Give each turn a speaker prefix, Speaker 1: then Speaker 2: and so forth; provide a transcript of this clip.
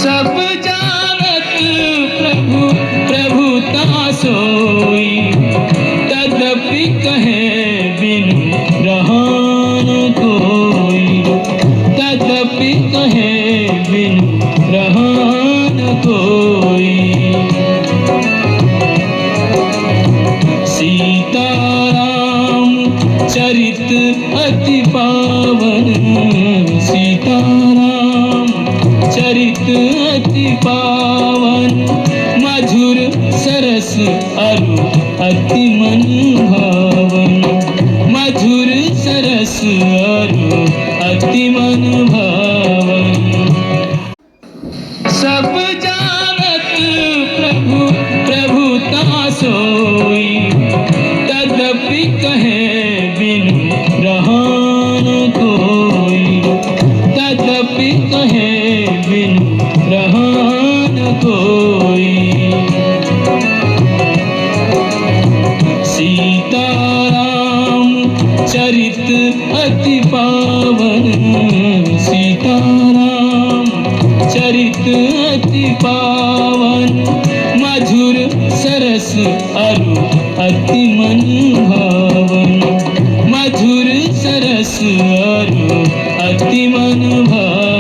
Speaker 1: सब जानत प्रभु प्रभुता सोई, तदपि कहे बिनु रहा न कोई, तदपि कहे बिनु रहा न कोई। सीताराम चरित अति पावन, सीताराम चरित अति पावन, मधुर सरस अरु अति मन भावन, मधुर सरस अरु अति मन भावन। सब जानत प्रभु प्रभुता सोई, तदपि कहे बिनु रहा न कोई, तदपि कहे बिनु रहा न कोई। सीताराम चरित अति पावन, सीताराम चरित अति पावन, मधुर सरस अरु अति मन भावन, मधुर सरस अरु अति मन भावन।